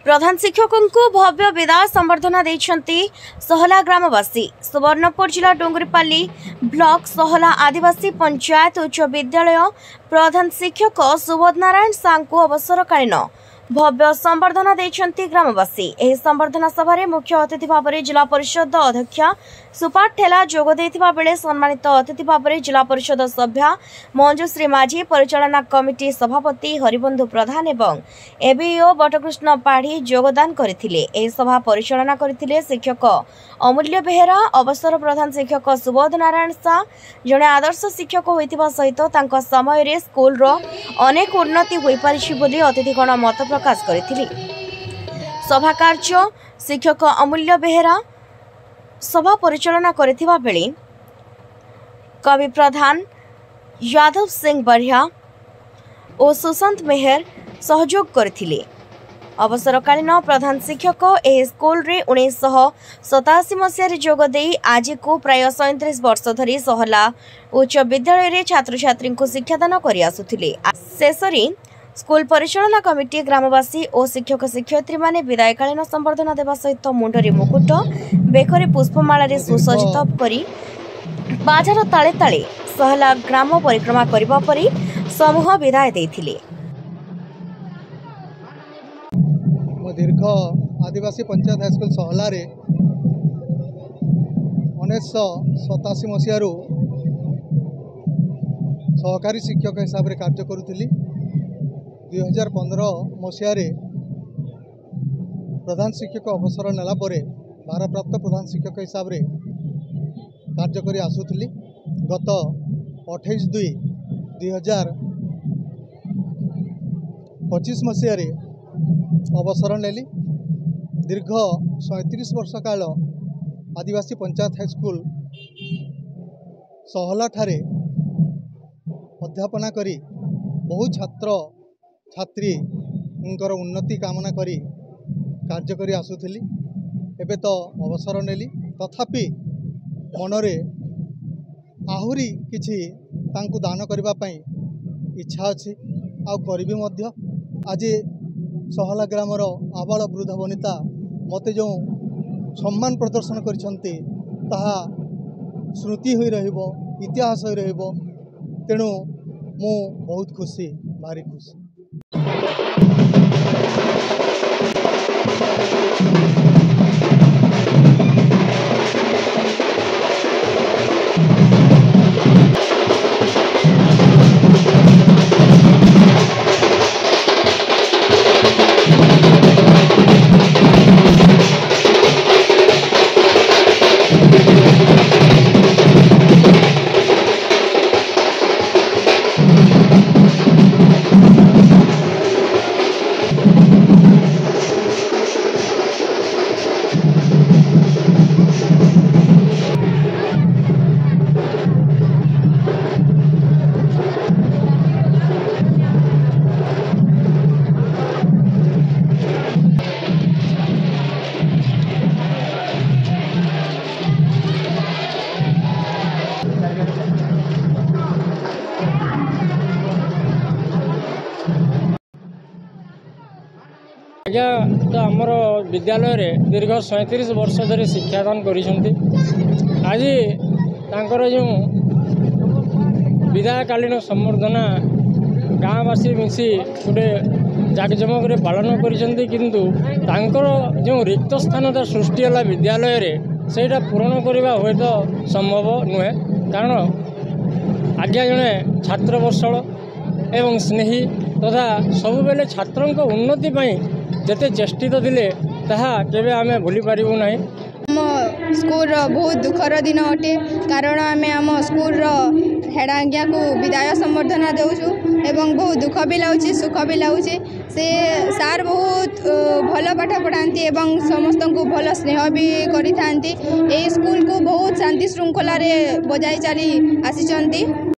प्रधान शिक्षकों को भव्य विदाय संबर्धना देछंती सहला ग्रामवासी। सुवर्णपुर जिला डोंगरीपाली ब्लॉक सहला आदिवासी पंचायत उच्च विद्यालय प्रधान शिक्षक सुबोध नारायण साहू को अवसरकालीन भव्य संबर्धना देछंती ग्रामवासी। एही संबर्धना सभा मुख्य अतिथि भाव में जिला परिषद अध्यक्ष सुपाट ठेला जोग देथिबा बेले सम्मानित अतिथि भाव में जिला परिषद सभ्या मंजुश्री माझी, परिचालना कमिटी सभापति हरिबंधु प्रधान एवं एबीओ बटकृष्ण पाढ़ी योगदान करथिले। एही सभा परिचालना करथिले शिक्षक अमूल्य बेहेरा, अवसर प्रधान शिक्षक सुबोध नारायण साह जड़े आदर्श शिक्षक होइतिबा सहित तांका समय रे स्कूल रो अनेक उन्नति होई पारिछि बोली अतिथिगण मत प्रकाश करथिले। सभा कार्य शिक्षक अमूल्य बेहेरा सभा परिचालना करथिबा बेले कवि प्रधान यादव सिंह बढ़िया और सुशांत मेहर सहयोग करथिले। अवसरकालीन प्रधान शिक्षक ए स्कूल रे 1987 मसीह जोग दे आज को प्राय 37 वर्ष धरी सहला उच्च विद्यालय रे छात्र छात्री को शिक्षादान करि आसुथिले। शेषरी स्कूल परिचालना कमिटी ग्रामवासी और शिक्षक शिक्षयित्री माने विदायकालीन संबर्धना देवा सहित मुंडरे मुकुट बेकरे पुष्पमाला रे सुसज्जित करी बाजार ताले ताले सहला ग्राम परिक्रमा करबा परी समूह विदाय देथिले। दीर्घ आदिवासी पंचायत हाईस्कूल सहला रे 1987 मसीह सहकारी शिक्षक हिसाब से कार्य करुली। 2015 मसीह प्रधान शिक्षक अवसर नेला परे भारप्राप्त प्रधान शिक्षक हिसाब से कार्य करी आसुली। गत 28/2/2025 मसीह अवसर नेली। दीर्घ 37 वर्ष काल आदिवासी पंचायत हाईस्कूल सहला ठारे अध्यापना करी बहु छात्र छात्री उन्नति कामना करी कार्य करी आसुली। एबे तो अवसर नेली, तथापि मनरे आहुरी किछि तांकु दान करबा पई इच्छा अछि आ करबी मध्य। आज सहला ग्रामर आबाल वृद्ध वनिता मते जो सम्मान प्रदर्शन करिसंती ताहा स्मृति होई रहिबो, इतिहास होई रहिबो। तेणु मु बहुत खुशी, भारी खुशी। आज्ञा तो आमर विद्यालय रे दीर्घ 37 वर्ष धरी शिक्षादान करिसंती। आज तांकर जो विदायकालीन संबर्धना गाँवासी मिसी गोटे जाकजमक पालन करिसंती, किंतु तांकर जो रिक्त स्थानटा सृष्टि है विद्यालय रे सेटा पूरण करवा हुए तो संभव नुहे। कारण आज्ञा जड़े छात्र वर्षल एवं स्नेही तथा सबुबेले छात्रों उन्नति जेते चेष्टित थिले ताहा केबे आमे भूली पारिबु नाही। आम स्कूल बहुत दुखर दिन अटे, कारण आम आम स्कूल हेड आज्ञा को विदाय संबर्धना देउछु एवं बहुत दुख भी लाउछि, सुख भी लाउछि। से सार बहुत भल पाठ पढ़ाती एवं समस्त को भल स्नेह भी करि थांती। ए स्कूल को बहुत शांति श्रृंखला रे बजाई चली आसीचंती।